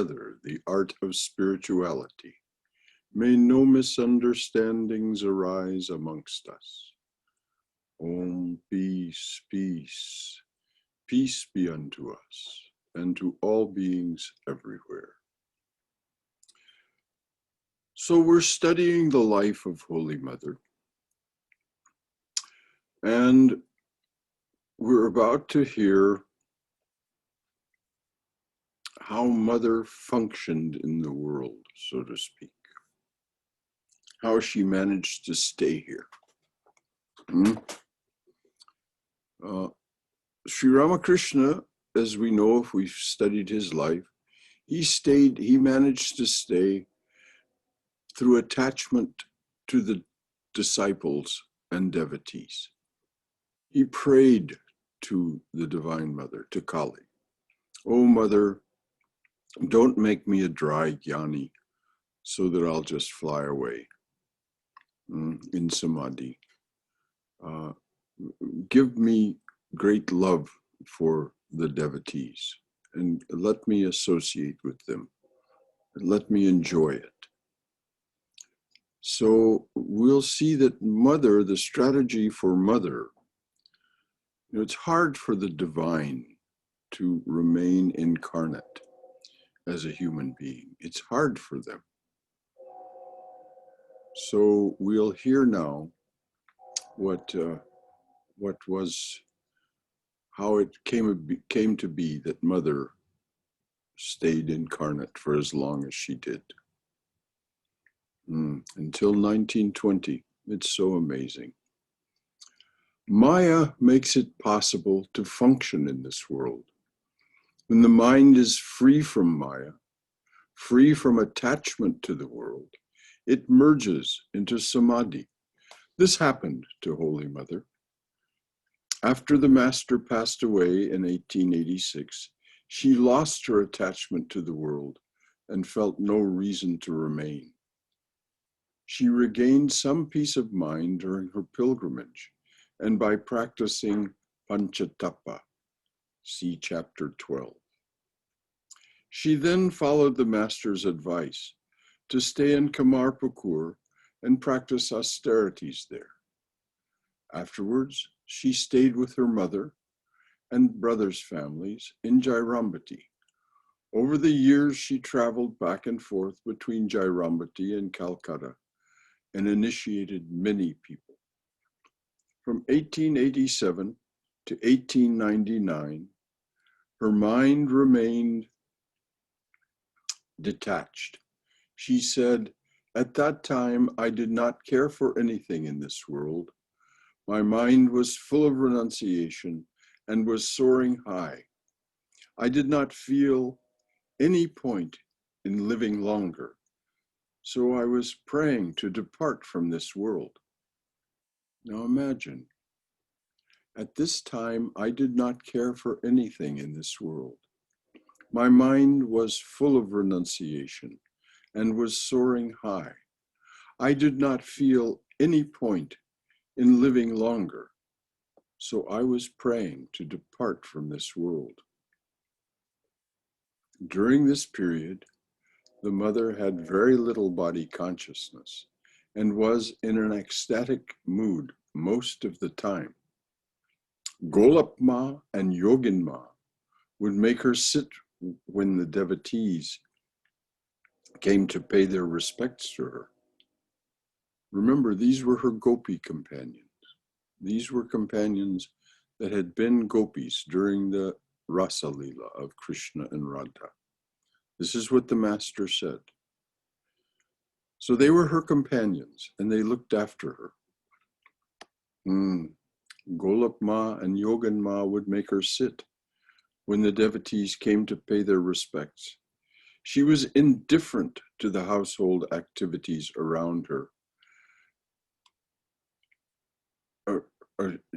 the art of spirituality. May no misunderstandings arise amongst us. Om, peace, peace, peace be unto us and to all beings everywhere. So we're studying the life of Holy Mother, and we're about to hear how Mother functioned in the world, so to speak, how she managed to stay here. Sri Ramakrishna, as we know if we've studied his life, he managed to stay through attachment to the disciples and devotees. He prayed to the Divine Mother, to Kali. Oh, Mother, don't make me a dry jnani so that I'll just fly away in samadhi. Give me great love for the devotees and let me associate with them. Let me enjoy it. So we'll see that Mother, the strategy for Mother, it's hard for the divine to remain incarnate as a human being. It's hard for them. So we'll hear now how it came to be that Mother stayed incarnate for as long as she did. Until 1920. It's so amazing. Maya makes it possible to function in this world. When the mind is free from Maya, free from attachment to the world, it merges into samadhi. This happened to Holy Mother. After the Master passed away in 1886, she lost her attachment to the world and felt no reason to remain. She regained some peace of mind during her pilgrimage and by practicing Panchatapa, see chapter 12. She then followed the Master's advice to stay in Kamarpukur and practice austerities there. Afterwards, she stayed with her mother and brothers' families in Jairambati. Over the years, she traveled back and forth between Jairambati and Calcutta and initiated many people. From 1887 to 1899, her mind remained detached. She said, "At that time, I did not care for anything in this world. My mind was full of renunciation and was soaring high. I did not feel any point in living longer. So I was praying to depart from this world." Now imagine, at this time, I did not care for anything in this world. My mind was full of renunciation and was soaring high. I did not feel any point in living longer. So I was praying to depart from this world. During this period, the Mother had very little body consciousness and was in an ecstatic mood most of the time. Golapma and Yoginma would make her sit when the devotees came to pay their respects to her. Remember, these were her gopi companions. These were companions that had been gopis during the Rasa Lila of Krishna and Radha. This is what the Master said. So they were her companions and they looked after her. Golapma and Yoganma would make her sit when the devotees came to pay their respects. She was indifferent to the household activities around her.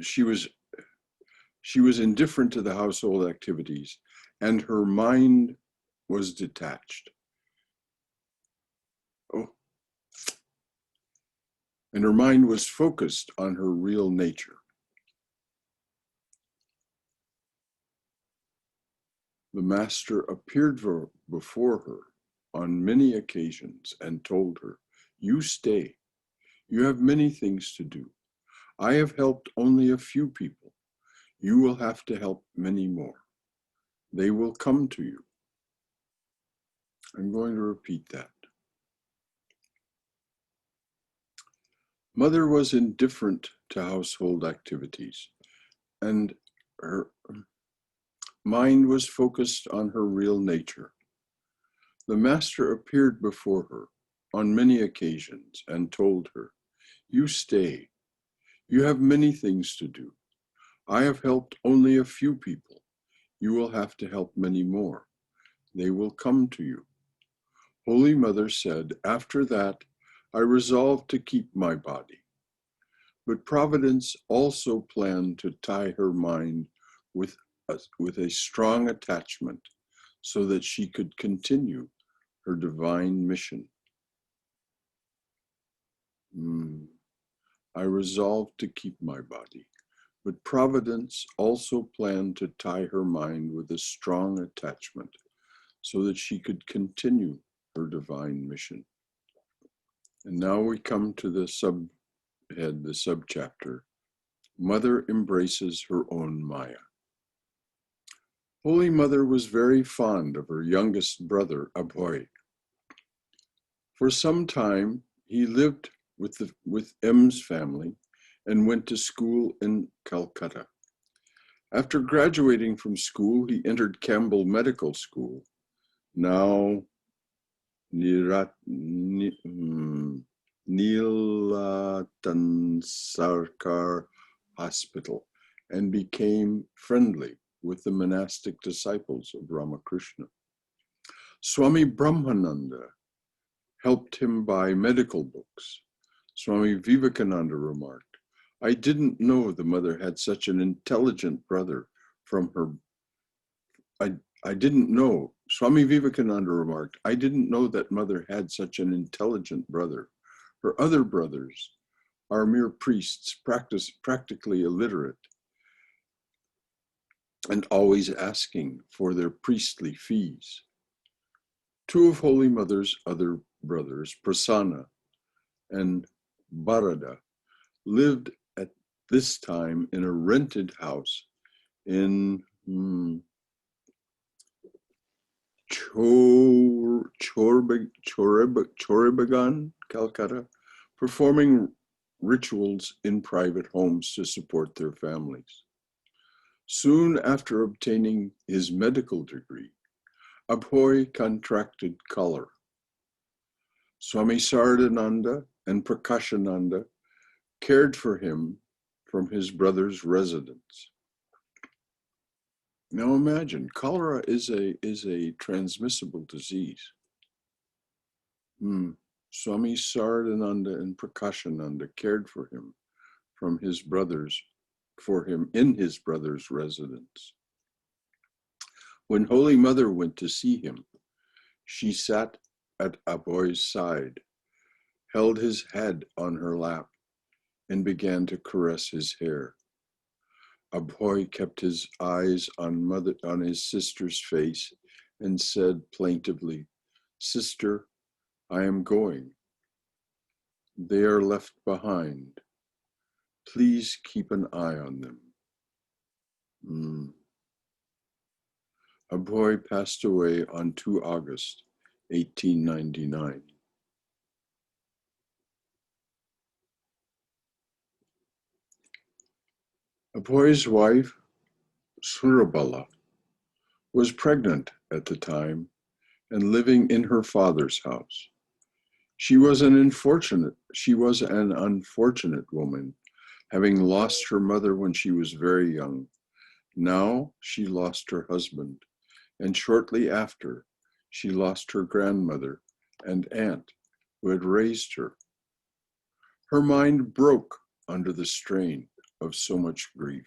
She was indifferent to the household activities, and her mind was detached. And her mind was focused on her real nature. The master appeared before her on many occasions and told her, "You stay. You have many things to do. I have helped only a few people. You will have to help many more. They will come to you." I'm going to repeat that. Mother was indifferent to household activities, and her mind was focused on her real nature. The master appeared before her on many occasions and told her, "You stay. You have many things to do. I have helped only a few people. You will have to help many more. They will come to you." Holy Mother said, "After that, I resolved to keep my body." But Providence also planned to tie her mind with a strong attachment so that she could continue her divine mission. I resolved to keep my body, but Providence also planned to tie her mind with a strong attachment so that she could continue her divine mission. And now we come to the subhead, the subchapter, Mother Embraces Her Own Maya. Holy Mother was very fond of her youngest brother, Abhoy. For some time, he lived with M's family and went to school in Calcutta. After graduating from school, he entered Campbell Medical School, now Sarkar Hospital, and became friendly with the monastic disciples of Ramakrishna. Swami Brahmananda helped him buy medical books. Swami Vivekananda remarked, "I didn't know the mother had such an intelligent brother from her." I didn't know, Swami Vivekananda remarked, "I didn't know that mother had such an intelligent brother. Her other brothers are mere priests, practically illiterate, and always asking for their priestly fees." Two of Holy Mother's other brothers, Prasanna and Bharada, lived at this time in a rented house in Choribagan, Calcutta, performing rituals in private homes to support their families. Soon after obtaining his medical degree, Abhoy contracted cholera. Swami Saradananda and Prakashananda cared for him from his brother's residence. Now imagine, cholera is a transmissible disease. Swami Saradananda and Prakashananda cared for him from his brothers, for him in his brother's residence. When Holy Mother went to see him, she sat at Abhoy's side, held his head on her lap, and began to caress his hair. Abhoy kept his eyes on his sister's face and said plaintively, "Sister, I am going. They are left behind. Please keep an eye on them." Abhoy passed away on 2 August 1899. Abhoy's wife, Surabala, was pregnant at the time and living in her father's house. She was an unfortunate woman, having lost her mother when she was very young. Now she lost her husband, and shortly after, she lost her grandmother and aunt who had raised her. Her mind broke under the strain of so much grief.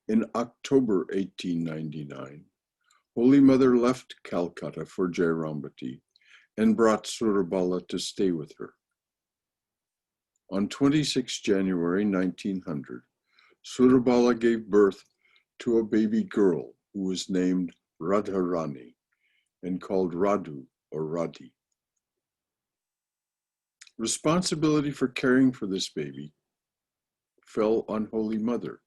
In October 1899, Holy Mother left Calcutta for Jairambati and brought Surabala to stay with her. On 26 January 1900, Surabala gave birth to a baby girl who was named Radharani, and called Radu or Radhi. Responsibility for caring for this baby fell on Holy Mother.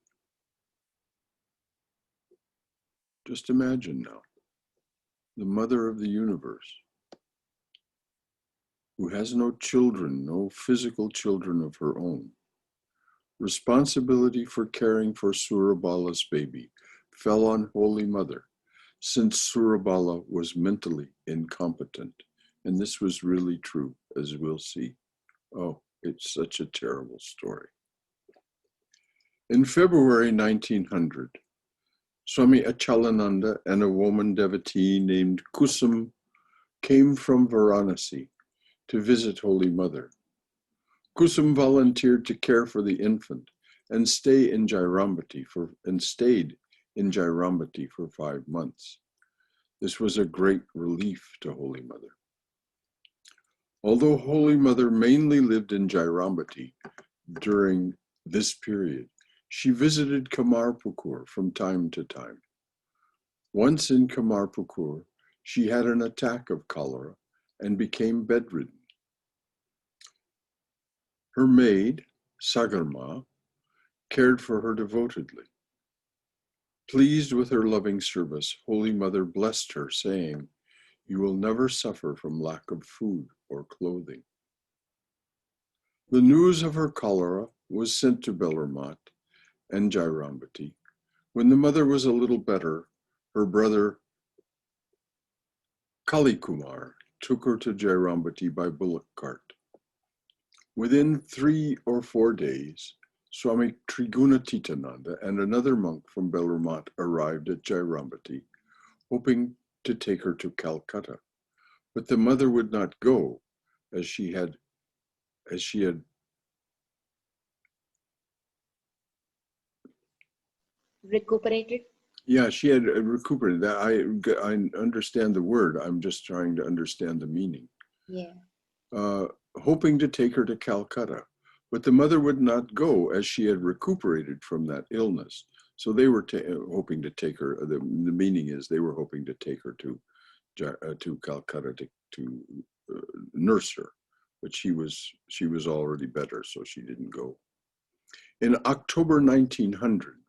Just imagine now, the mother of the universe, who has no children, no physical children of her own. Responsibility for caring for Surabala's baby fell on Holy Mother, since Surabala was mentally incompetent. And this was really true, as we'll see. Oh, it's such a terrible story. In February 1900, Swami Achalananda and a woman devotee named Kusum came from Varanasi to visit Holy Mother. Kusum volunteered to care for the infant and stayed in Jairambati for 5 months. This was a great relief to Holy Mother. Although Holy Mother mainly lived in Jairambati during this period, she visited Kamarpukur from time to time. Once in Kamarpukur, she had an attack of cholera and became bedridden. Her maid, Sagarma, cared for her devotedly. Pleased with her loving service, Holy Mother blessed her, saying, "You will never suffer from lack of food or clothing." The news of her cholera was sent to Bellarmat and Jairambati. When the mother was a little better, her brother Kalikumar took her to Jairambati by bullock cart. Within 3 or 4 days, Swami Trigunatitananda and another monk from Bellarmat arrived at Jairambati, hoping to take her to Calcutta. But the mother would not go, as she had recuperated. Yeah, she had recuperated. I understand the word. I'm just trying to understand the meaning. Yeah. Hoping to take her to Calcutta, but the mother would not go, as she had recuperated from that illness. So they were hoping to take her. The meaning is they were hoping to take her to Calcutta to nurse her, but she was already better, so she didn't go. In October 1900,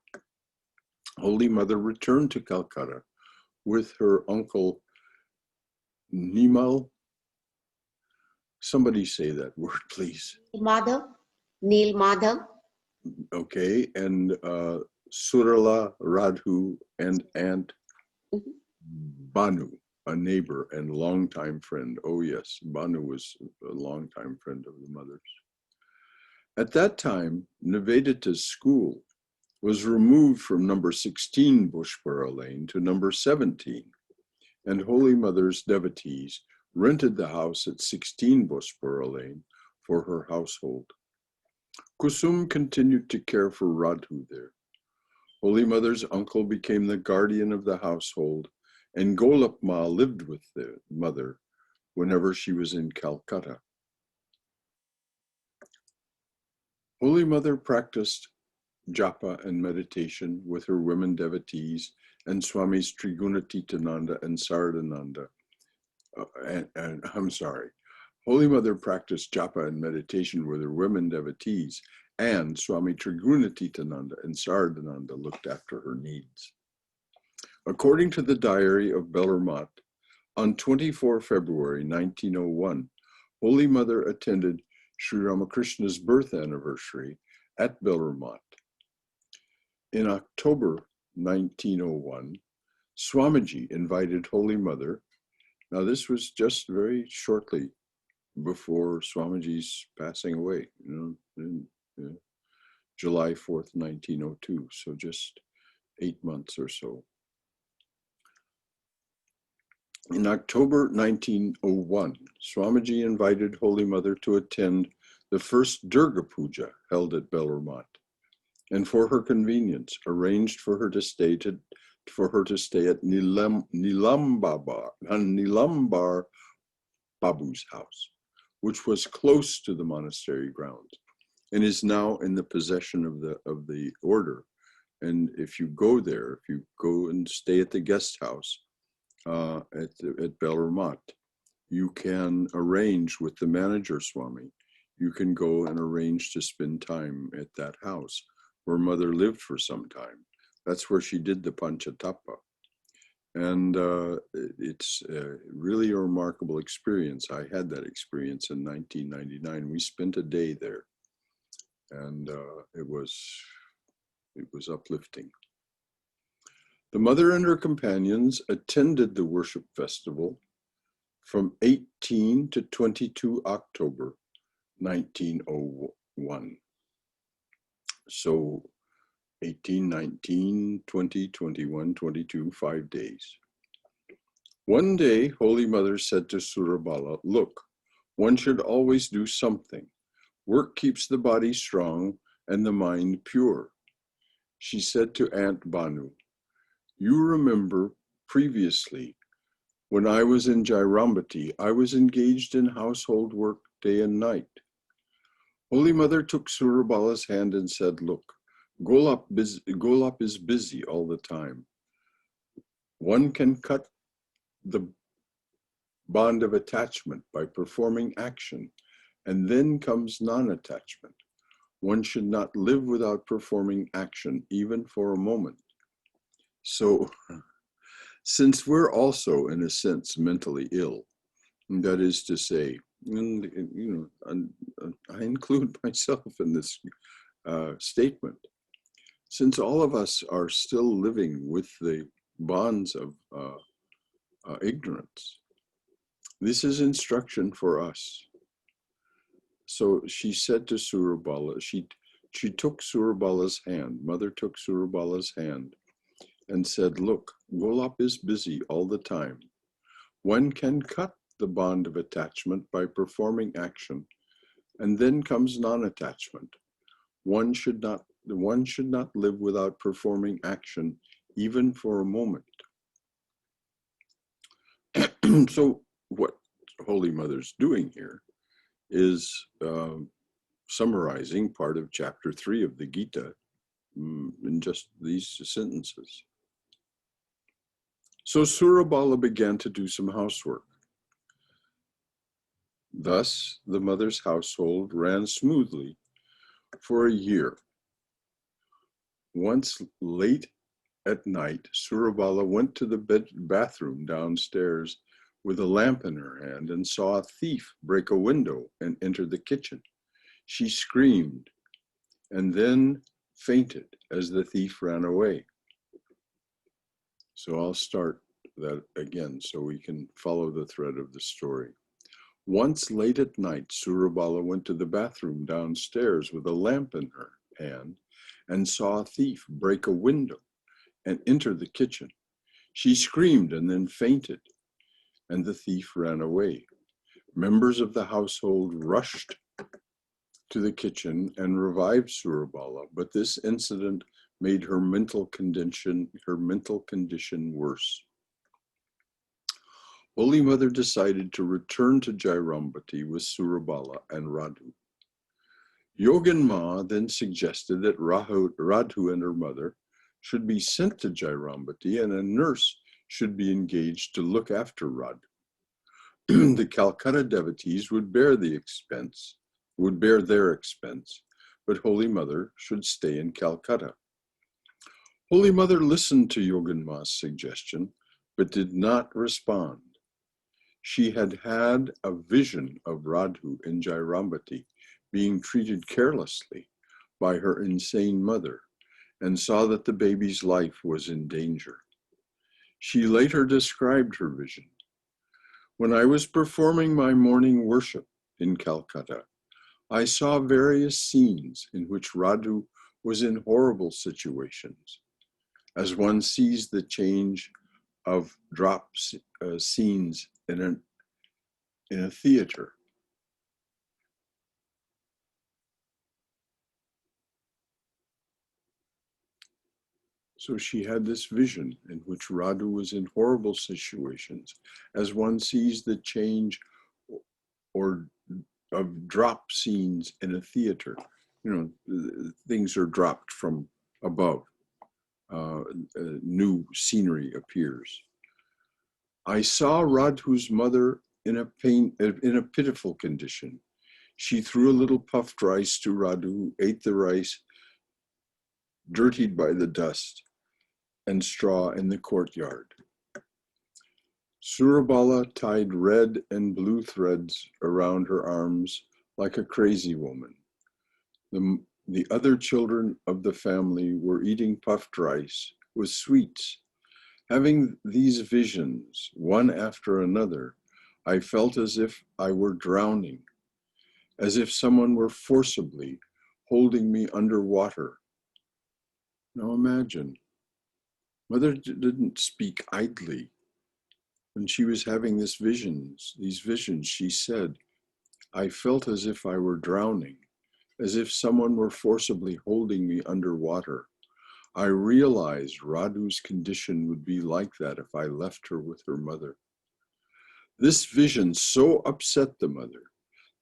Holy Mother returned to Calcutta with her uncle Nimal. Somebody say that word, please. Neil Madhav. Okay, and Surala, Radhu, and Aunt Banu, a neighbor and longtime friend. Oh yes, Banu was a longtime friend of the mother's. At that time, Nivedita's school was removed from number 16 Bushborough Lane to number 17, and Holy Mother's devotees rented the house at 16 Bushborough Lane for her household. Kusum continued to care for Radhu there. Holy Mother's uncle became the guardian of the household, and Golapma lived with the mother whenever she was in Calcutta. Holy Mother practiced japa and meditation with her women devotees and Swamis Trigunatitananda and Saradananda. Holy Mother practiced japa and meditation with her women devotees, and Swami Trigunatitananda and Saradananda looked after her needs. According to the diary of Bellarmat, on 24 February 1901, Holy Mother attended Sri Ramakrishna's birth anniversary at Bellarmat. In October 1901, Swamiji invited Holy Mother. Now this was just very shortly before Swamiji's passing away, July 4th, 1902, so just 8 months or so. In October 1901, Swamiji invited Holy Mother to attend the first Durga Puja held at Bellarmat, and for her convenience, arranged for her to stay at Nilambar Babu's house, which was close to the monastery grounds and is now in the possession of the order. And if you go there, if you go and stay at the guest house, at Belramat. You can arrange with the manager, Swami. You can go and arrange to spend time at that house where Mother lived for some time. That's where she did the Panchatapa. And it's really a remarkable experience. I had that experience in 1999. We spent a day there, and it was uplifting. The mother and her companions attended the worship festival from 18 to 22 October 1901. So 18, 19, 20, 21, 22, 5 days. One day, Holy Mother said to Surabala, "Look, one should always do something. Work keeps the body strong and the mind pure." She said to Aunt Banu, "You remember previously, when I was in Jairambati, I was engaged in household work day and night." Holy Mother took Surabala's hand and said, "Look, Golap is busy all the time. One can cut the bond of attachment by performing action, and then comes non-attachment. One should not live without performing action, even for a moment." So, since we're also, in a sense, mentally ill, that is to say, I include myself in this statement, since all of us are still living with the bonds of ignorance, this is instruction for us. So she said to Surabala, she took Surabala's hand, Mother took Surabala's hand and said, "Look, Golap is busy all the time. One can cut the bond of attachment by performing action, and then comes non-attachment. One should not live without performing action, even for a moment." So what Holy Mother's doing here is summarizing part of chapter 3 of the Gita in just these sentences. So Surabala began to do some housework. Thus, the mother's household ran smoothly for a year. Once late at night, Surabala went to the bathroom downstairs with a lamp in her hand and saw a thief break a window and enter the kitchen. She screamed and then fainted as the thief ran away. So I'll start that again so we can follow the thread of the story. Once late at night, Surabala went to the bathroom downstairs with a lamp in her hand and saw a thief break a window and enter the kitchen. She screamed and then fainted, and the thief ran away. Members of the household rushed to the kitchen and revived Surabala, but this incident made her mental condition worse. Holy Mother decided to return to Jairambati with Surabala and Radhu. Yogin Ma then suggested that Radhu and her mother should be sent to Jairambati, and a nurse should be engaged to look after Radhu. The Calcutta devotees would bear their expense, but Holy Mother should stay in Calcutta. Holy Mother listened to Yogin Ma's suggestion, but did not respond. She had had a vision of Radhu in Jairambati being treated carelessly by her insane mother and saw that the baby's life was in danger. She later described her vision. "When I was performing my morning worship in Calcutta, I saw various scenes in which Radhu was in horrible situations, as one sees the change of drop scenes in a theater. So she had this vision in which Radhu was in horrible situations, as one sees the change or of drop scenes in a theater. Things are dropped from above. New scenery appears. I saw Radhu's mother in a pitiful condition. She threw a little puffed rice to Radhu, who ate the rice, dirtied by the dust and straw in the courtyard. Surabala tied red and blue threads around her arms like a crazy woman. The other children of the family were eating puffed rice with sweets. Having these visions, one after another, I felt as if I were drowning, as if someone were forcibly holding me underwater. Now imagine, Mother didn't speak idly. When she was having these visions, she said, I felt as if I were drowning, as if someone were forcibly holding me underwater. I realized Radhu's condition would be like that if I left her with her mother. This vision so upset the mother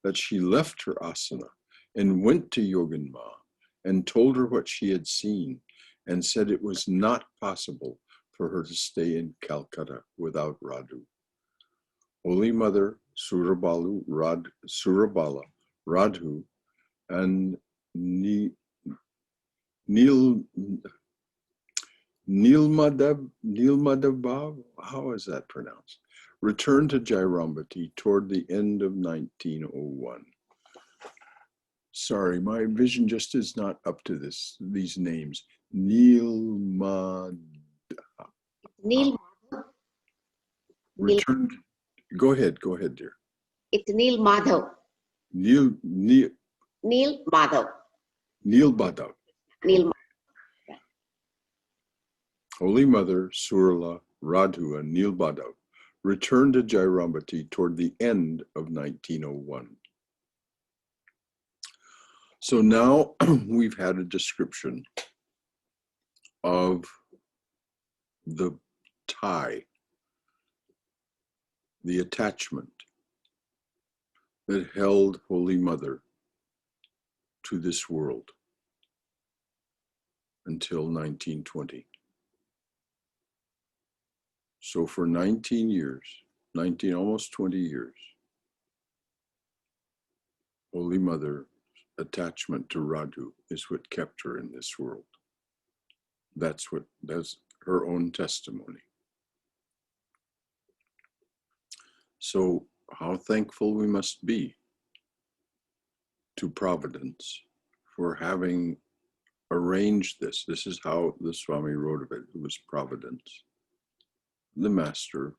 that she left her asana and went to Yoganma and told her what she had seen and said it was not possible for her to stay in Calcutta without Radhu. Holy Mother, Surabala, Radhu, and Nilmadab, how is that pronounced? Returned to Jairambati toward the end of 1901. Sorry, my vision just is not up to these names. Nilmad. Neil. Returned. Go ahead, dear. It's Neil Madhav. Neil Madhav. Neil Badav. Neil Madhav. Holy Mother, Surala, Radhu, and Neil Badav returned to Jairambati toward the end of 1901. So now we've had a description of the tie, the attachment that held Holy Mother to this world until 1920. So for 19 years, almost 20 years, Holy Mother's attachment to Radhu is what kept her in this world. That's her own testimony. So how thankful we must be to Providence for having arranged this. This is how the Swami wrote of it. It was Providence, the Master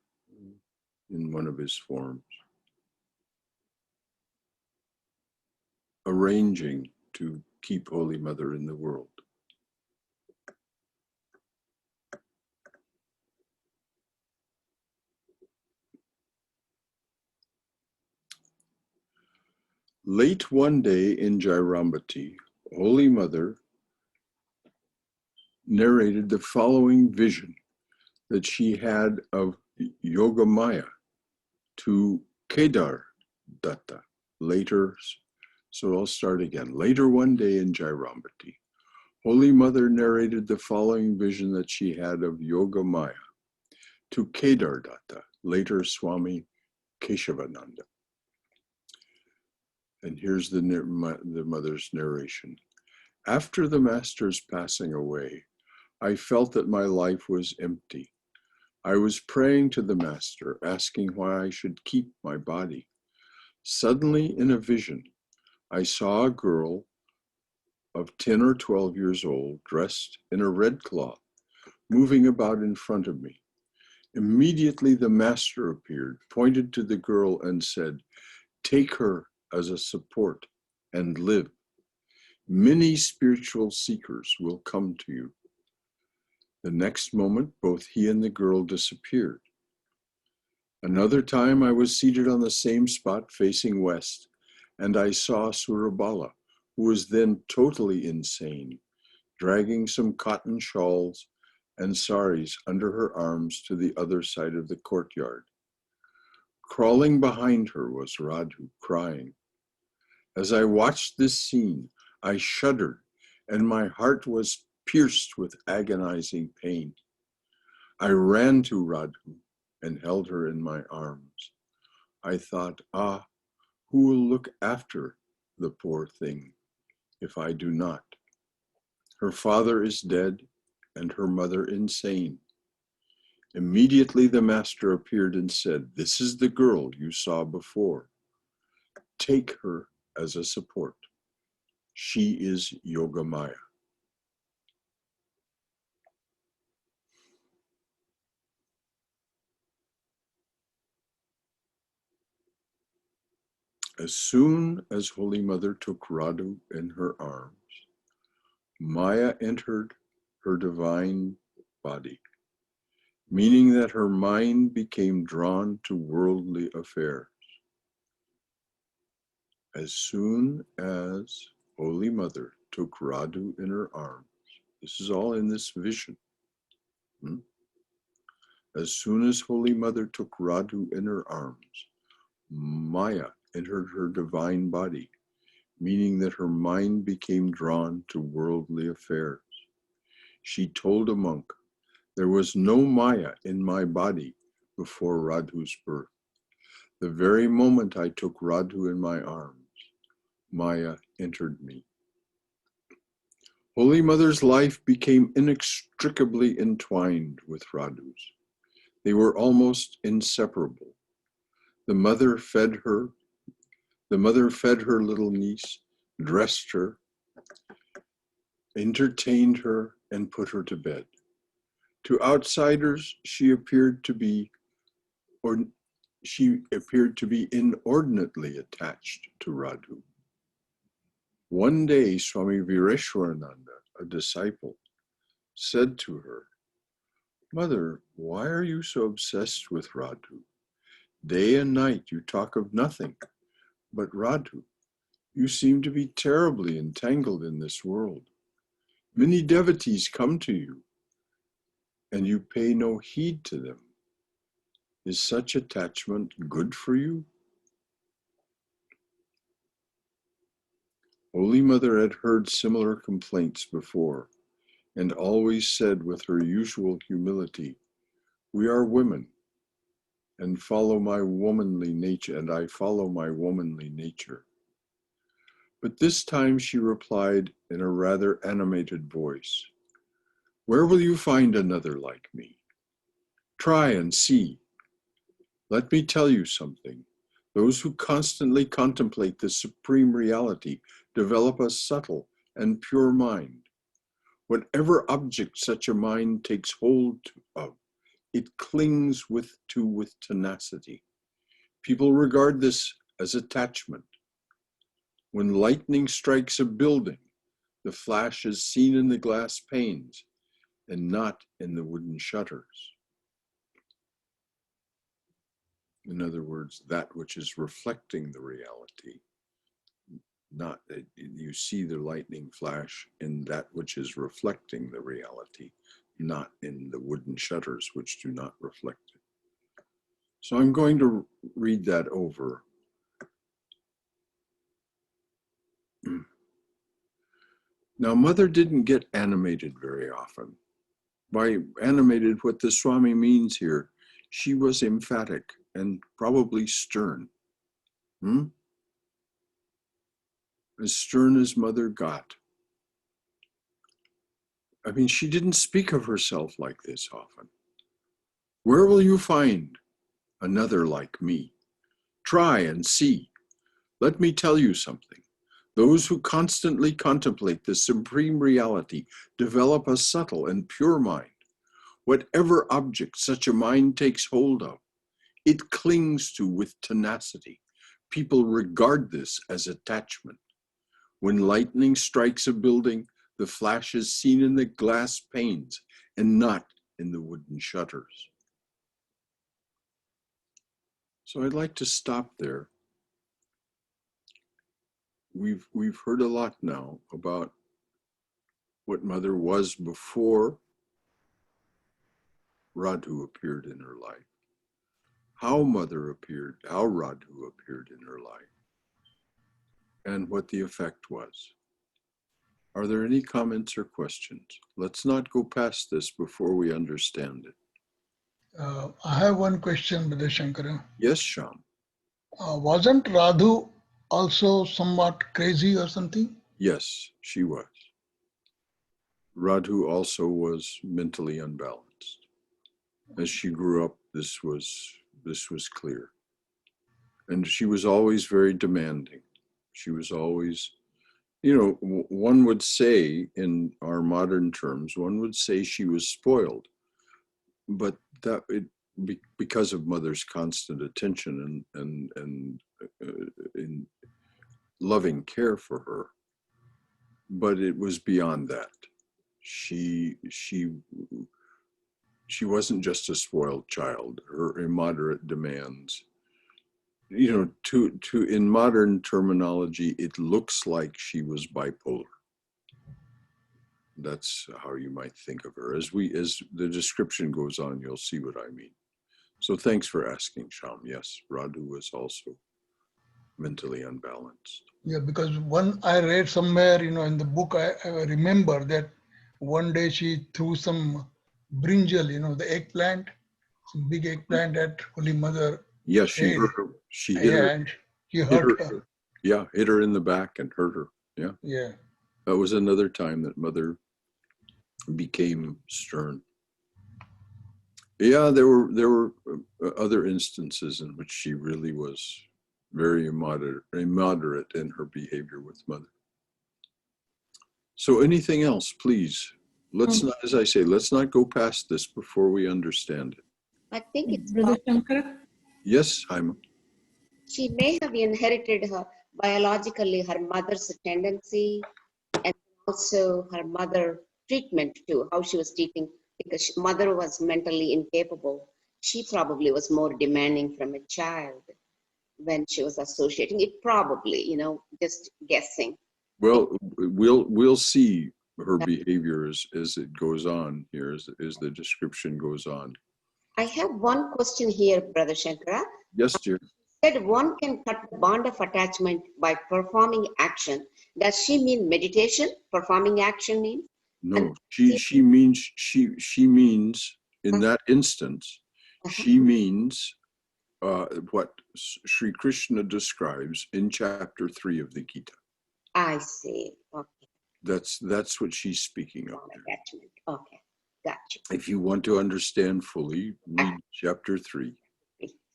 in one of his forms, arranging to keep Holy Mother in the world. Late one day in Jairambati, Holy Mother narrated the following vision that she had of Yogamaya to Kedar Datta. Later, so I'll start again. Later one day in Jairambati, Holy Mother narrated the following vision that she had of Yogamaya to Kedar Datta, later Swami Keshavananda. And here's the mother's narration. After the Master's passing away, I felt that my life was empty. I was praying to the Master, asking why I should keep my body. Suddenly, in a vision, I saw a girl of 10 or 12 years old, dressed in a red cloth, moving about in front of me. Immediately, the Master appeared, pointed to the girl, and said, "Take her as a support and live. Many spiritual seekers will come to you." The next moment, both he and the girl disappeared. Another time, I was seated on the same spot facing west, and I saw Surabala, who was then totally insane, dragging some cotton shawls and saris under her arms to the other side of the courtyard. Crawling behind her was Radhu, crying. As I watched this scene, I shuddered, and my heart was pierced with agonizing pain. I ran to Radhu and held her in my arms. I thought, ah, who will look after the poor thing if I do not? Her father is dead and her mother insane. Immediately the master appeared and said, "This is the girl you saw before. Take her as a support. She is Yogamaya." As soon as Holy Mother took Radhu in her arms, Maya entered her divine body, meaning that her mind became drawn to worldly affairs. As soon as Holy Mother took Radhu in her arms, this is all in this vision. As soon as Holy Mother took Radhu in her arms, Maya entered her divine body, meaning that her mind became drawn to worldly affairs. She told a monk, "There was no Maya in my body before Radhu's birth. The very moment I took Radhu in my arms, Maya entered me." Holy Mother's life became inextricably entwined with Radhu's. They were almost inseparable. The mother fed her little niece, dressed her, entertained her, and put her to bed. To outsiders, she appeared to be inordinately attached to Radhu. One day, Swami Vireshwarananda, a disciple, said to her, "Mother, why are you so obsessed with Radhu? Day and night you talk of nothing but Radhu. You seem to be terribly entangled in this world. Many devotees come to you, and you pay no heed to them. Is such attachment good for you?" Holy Mother had heard similar complaints before, and always said with her usual humility, "We are women, and follow my womanly nature, and I follow my womanly nature." But this time she replied in a rather animated voice, "Where will you find another like me? Try and see. Let me tell you something. Those who constantly contemplate the supreme reality develop a subtle and pure mind. Whatever object such a mind takes hold of, it clings with tenacity. People regard this as attachment. When lightning strikes a building, the flash is seen in the glass panes and not in the wooden shutters. In other words, that which is reflecting the reality, not that you see the lightning flash in that which is reflecting the reality, not in the wooden shutters which do not reflect it. So I'm going to read that over. Now, Mother didn't get animated very often. By animated, what the Swami means here, she was emphatic and probably stern. As stern as Mother got. I mean, she didn't speak of herself like this often. "Where will you find another like me? Try and see. Let me tell you something. Those who constantly contemplate the supreme reality develop a subtle and pure mind. Whatever object such a mind takes hold of, it clings to with tenacity. People regard this as attachment. When lightning strikes a building, the flash is seen in the glass panes and not in the wooden shutters." So I'd like to stop there. We've heard a lot now about what Mother was before Radhu appeared in her life, how Radhu appeared in her life, and what the effect was. Are there any comments or questions? Let's not go past this before we understand it. I have one question, Brother Shankara. Yes, Sham. Wasn't Radhu also somewhat crazy or something? Yes, she was. Radhu also was mentally unbalanced. As she grew up, this was clear. And she was always very demanding. She was always, one would say in our modern terms, one would say she was spoiled, but because of mother's constant attention and in loving care for her. But it was beyond that. She wasn't just a spoiled child. Her immoderate demands, to in modern terminology, it looks like she was bipolar. That's how you might think of her. As the description goes on, you'll see what I mean. So thanks for asking, Sham. Yes, Radhu was also mentally unbalanced. Yeah, because I read somewhere, in the book, I remember that one day she threw some brinjal, the eggplant, some big eggplant at Holy Mother. Yeah, she hurt Head. her. She hit Yeah, her. and she Hit hurt her. her. Yeah, hit her in the back and hurt her. Yeah, Yeah. that was another time that mother became stern. Yeah, there were other instances in which she really was very immoderate in her behavior with mother. So anything else, please? Let's not, as I say, let's not go past this before we understand it. I think it's Brother Shankara? Yes, I'm. she may have inherited her biologically her mother's tendency and also her mother treatment too, how she was treating, because mother was mentally incapable. She probably was more demanding from a child when she was associating it. Probably, just guessing. Well, we'll see her behavior as it goes on here, as the description goes on. I have one question here, Brother Shankara. Yes, dear. Said one can cut the bond of attachment by performing action. Does she mean meditation? Performing action means? No, she means in that instance, she means what Sri Krishna describes in chapter 3 of the Gita. I see. Okay. That's what she's speaking of. Attachment. Okay. Gotcha. If you want to understand fully, read chapter 3.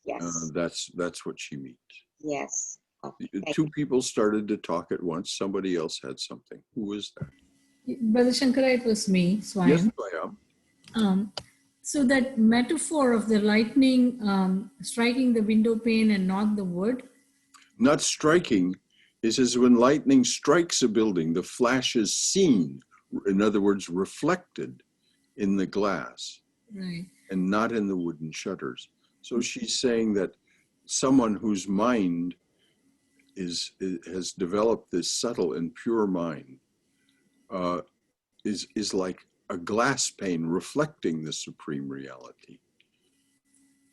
Yes. That's what she means. Yes. Okay. Two people started to talk at once. Somebody else had something. Who was that? Brother Shankara, it was me, Swayam. Yes, I am. So that metaphor of the lightning striking the window pane and not the wood. Not striking. It says when lightning strikes a building, the flash is seen. In other words, reflected in the glass, Right. and not in the wooden shutters. So she's saying that someone whose mind has developed this subtle and pure mind is like a glass pane reflecting the supreme reality,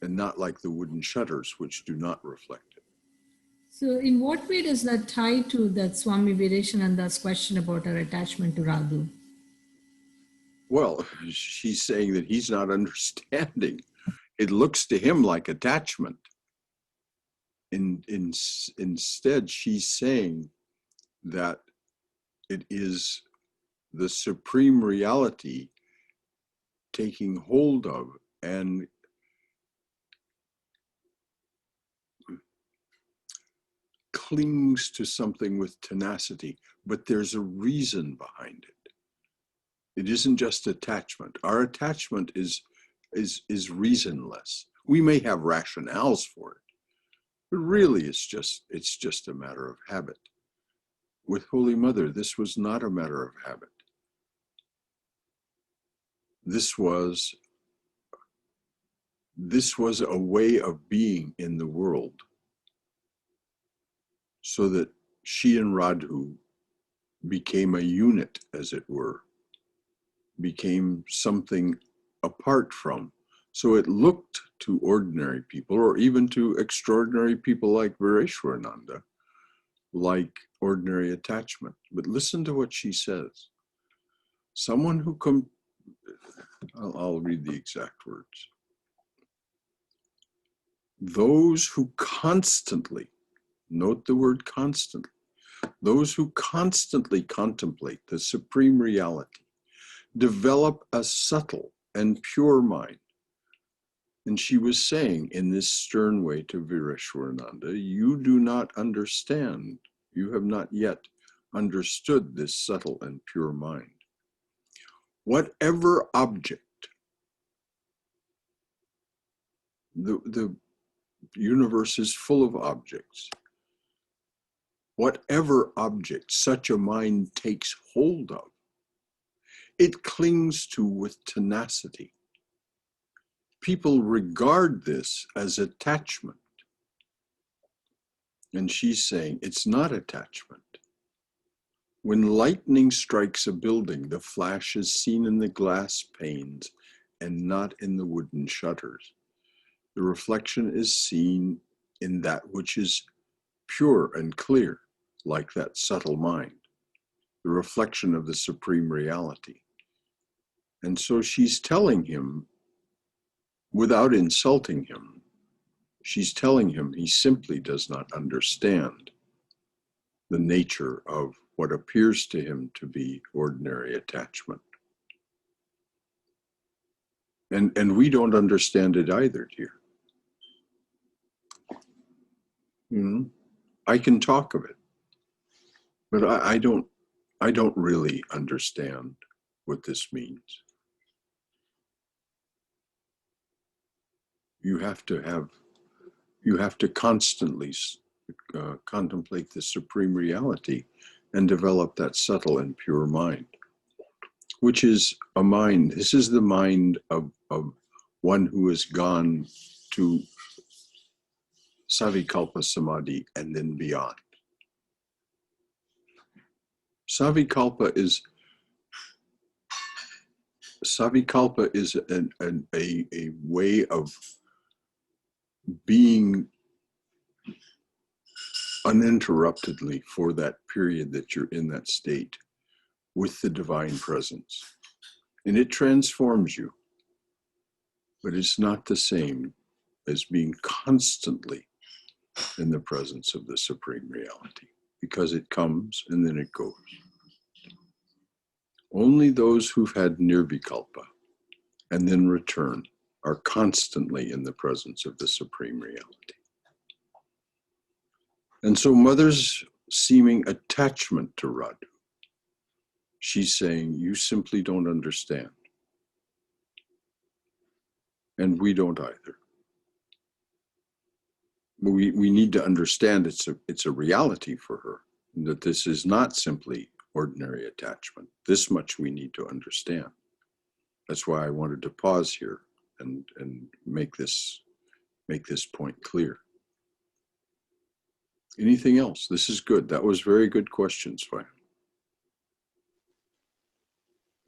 and not like the wooden shutters, which do not reflect it. So in what way does that tie to that Swami Vireshananda's question about our attachment to Radhu? Well, she's saying that he's not understanding. It looks to him like attachment. Instead, she's saying that it is the supreme reality taking hold of and clings to something with tenacity, but there's a reason behind it. It isn't just attachment. Our attachment is reasonless. We may have rationales for it, but really it's just a matter of habit. With Holy Mother, this was not a matter of habit. This was a way of being in the world, so that she and Radhu became a unit, as it were, became something apart from. So it looked to ordinary people, or even to extraordinary people like Vireshwarananda, like ordinary attachment. But listen to what she says. Someone who I'll read the exact words. those who constantly, note the word constantly, those who constantly contemplate the supreme reality develop a subtle and pure mind. And she was saying in this stern way to Vireshwarananda, you do not understand. You have not yet understood this subtle and pure mind. Whatever object, the universe is full of objects. Whatever object such a mind takes hold of, it clings to with tenacity. People regard this as attachment. And she's saying it's not attachment. When lightning strikes a building, the flash is seen in the glass panes and not in the wooden shutters. The reflection is seen in that which is pure and clear, like that subtle mind, the reflection of the supreme reality. And so she's telling him, without insulting him, she's telling him he simply does not understand the nature of what appears to him to be ordinary attachment. And we don't understand it either, dear. I can talk of it, but I don't really understand what this means. You have to constantly contemplate the supreme reality and develop that subtle and pure mind, which is a mind. This is the mind of one who has gone to Savikalpa Samadhi and then beyond. Savikalpa is a way of being uninterruptedly for that period that you're in that state with the divine presence. And it transforms you, but it's not the same as being constantly in the presence of the supreme reality, because it comes and then it goes. Only those who've had nirvikalpa and then return are constantly in the presence of the supreme reality. And so Mother's seeming attachment to Radha, she's saying, you simply don't understand. And we don't either. We need to understand it's a reality for her, that this is not simply ordinary attachment. This much we need to understand. That's why I wanted to pause here and make this point clear. Anything else? This is good. That was very good questions, Swami.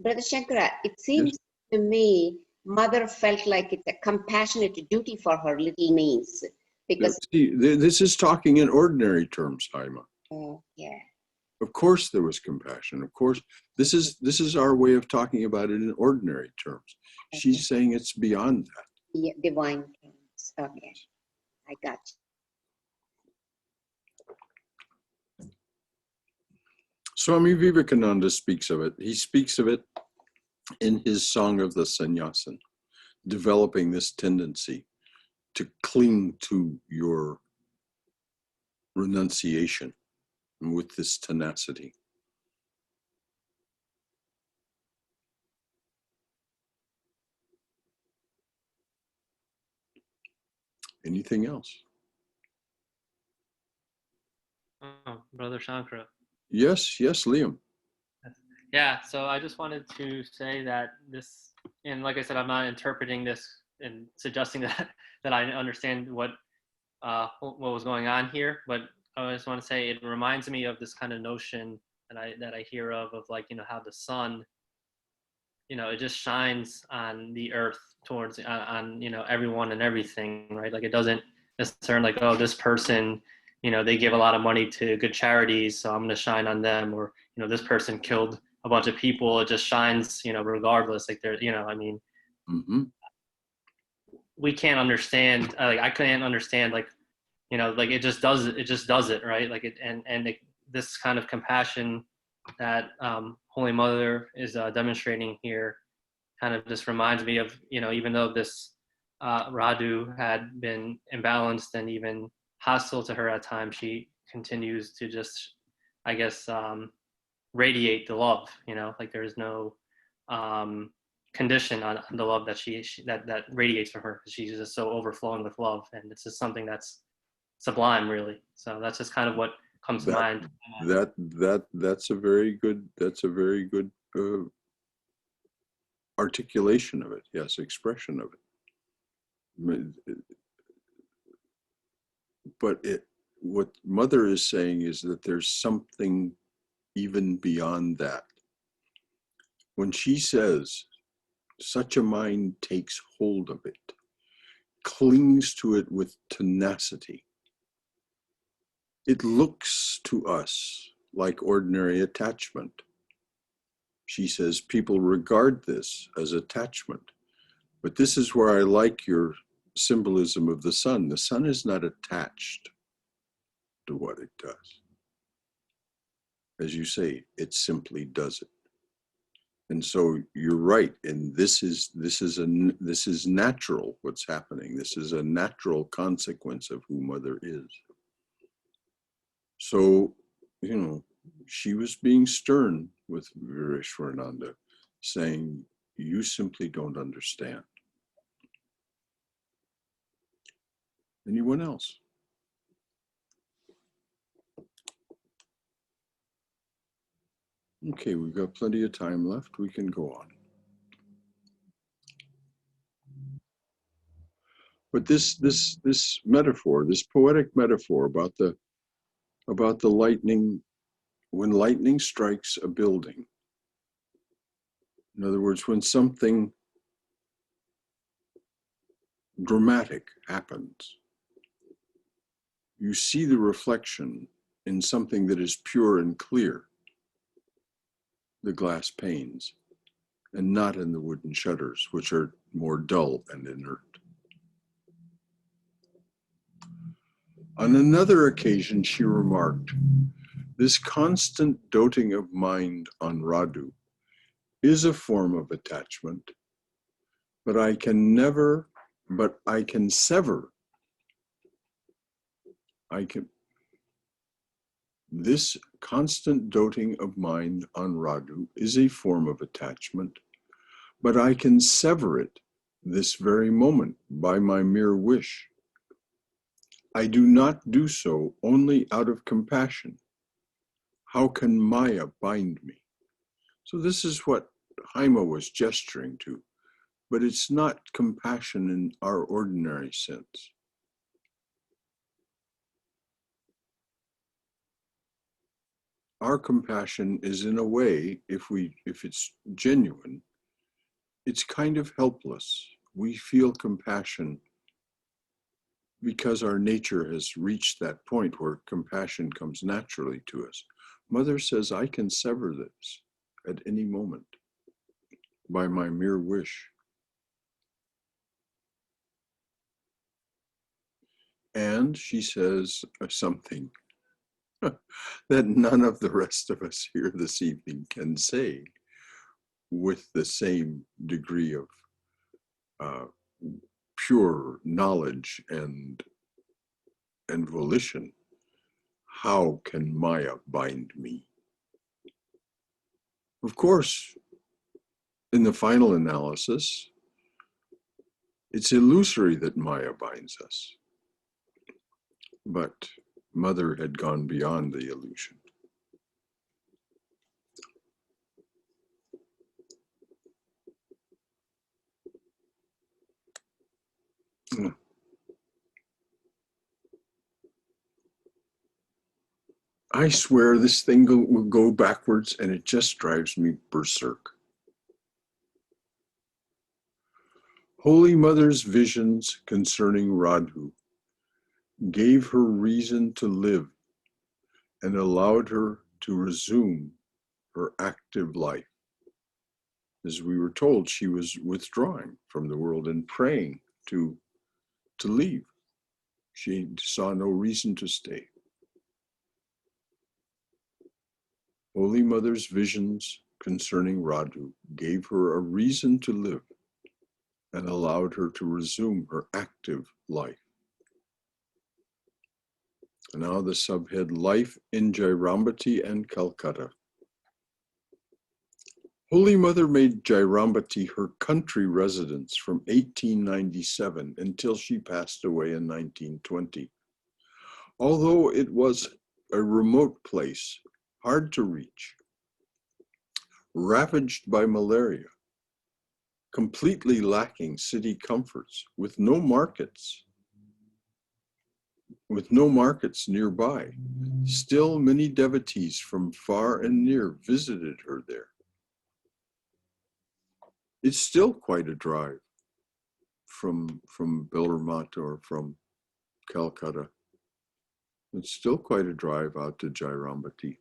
Brother Shankara, it seems to me, Mother felt like it's a compassionate duty for her little niece. Because see, this is talking in ordinary terms, Haima. yeah. Of course there was compassion. Of course, this is our way of talking about it in ordinary terms. Okay. She's saying it's beyond that. Yeah, divine terms. Okay, I got you. Swami Vivekananda speaks of it. He speaks of it in his Song of the Sannyasin, developing this tendency to cling to your renunciation with this tenacity. Anything else? Oh, Brother Shankara. Yes, Liam. Yeah, so I just wanted to say that this, and like I said, I'm not interpreting this and suggesting that I understand what was going on here, but I just want to say it reminds me of this kind of notion that I hear of like, how the sun, it just shines on the earth towards on everyone and everything, right? Like it doesn't necessarily like, oh, this person, they give a lot of money to good charities, so I'm going to shine on them, or this person killed a bunch of people. It just shines, regardless. Like they're, I mean, we can't understand. Like I can't understand. Like, you know, like it just does it. It just does it, right? Like it, and it, this kind of compassion that Holy Mother is demonstrating here, kind of just reminds me of, you know, even though this Radu had been imbalanced and even hostile to her at times, she continues to just, I guess, radiate the love. You know, like there's no condition on the love that that radiates from her. She's just so overflowing with love, and it's just something that's sublime, really. So that's just kind of what comes to mind. That's a very good articulation of it. Yes, expression of it. But what Mother is saying is that there's something even beyond that. When she says, such a mind takes hold of it, clings to it with tenacity, it looks to us like ordinary attachment. She says people regard this as attachment. But this is where I like your symbolism of the sun. The sun is not attached to what it does. As you say, it simply does it. And so you're right, and this is natural what's happening. This is a natural consequence of who Mother is. So, you know, she was being stern with Vireshwarananda, saying, you simply don't understand. Anyone else? Okay, we've got plenty of time left. We can go on. But this metaphor, this poetic metaphor about the lightning, when lightning strikes a building. In other words, when something dramatic happens, you see the reflection in something that is pure and clear, the glass panes, and not in the wooden shutters, which are more dull and inert. On another occasion, she remarked, this constant doting of mind on Radu is a form of attachment, but I can sever. This constant doting of mind on Radu is a form of attachment, but I can sever it this very moment by my mere wish. I do not do so only out of compassion. How can Maya bind me? So this is what Haima was gesturing to, but it's not compassion in our ordinary sense. Our compassion is, in a way, if it's genuine, it's kind of helpless. We feel compassion because our nature has reached that point where compassion comes naturally to us. Mother says, I can sever this at any moment by my mere wish. And she says something that none of the rest of us here this evening can say with the same degree of pure knowledge and volition. How can Maya bind me? Of course, in the final analysis, it's illusory that Maya binds us. But Mother had gone beyond the illusion. I swear this thing will go backwards and it just drives me berserk. Holy Mother's visions concerning Radhu gave her reason to live and allowed her to resume her active life. As we were told, she was withdrawing from the world and praying to to leave. She saw no reason to stay. Holy Mother's visions concerning Radu gave her a reason to live and allowed her to resume her active life. And now the subhead, Life in Jairambati and Calcutta. Holy Mother made Jairambati her country residence from 1897 until she passed away in 1920. Although it was a remote place, hard to reach, ravaged by malaria, completely lacking city comforts, with no markets nearby, still many devotees from far and near visited her there. It's still quite a drive from Bellarmine or from Calcutta. It's still quite a drive out to Jairambati,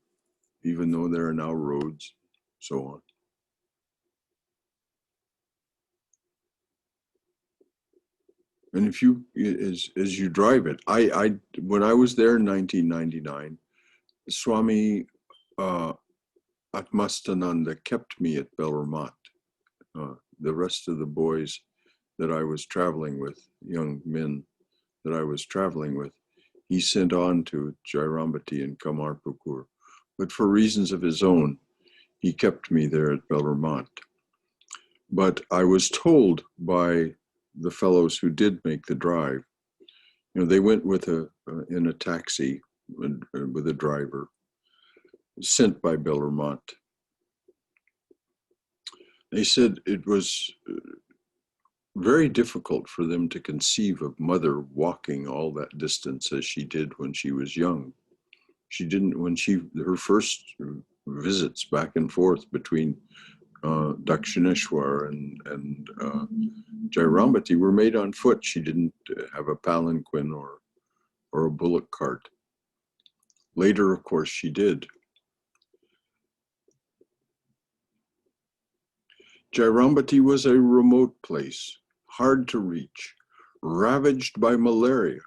even though there are now roads, so on. And if you, as you drive it, when I was there in 1999, Swami Atmastananda kept me at Bellarmine. The rest of the boys that I was traveling with, young men that I was traveling with, he sent on to Jairambati and Kamarpukur. But for reasons of his own, he kept me there at Bellarmine. But I was told by the fellows who did make the drive, they went with in a taxi with a driver sent by Bellarmine. They said it was very difficult for them to conceive of Mother walking all that distance as she did when she was young. She didn't, her first visits back and forth between Dakshineshwar and Jairambati were made on foot. She didn't have a palanquin or a bullock cart. Later, of course, she did. Jairambati was a remote place, hard to reach, ravaged by malaria,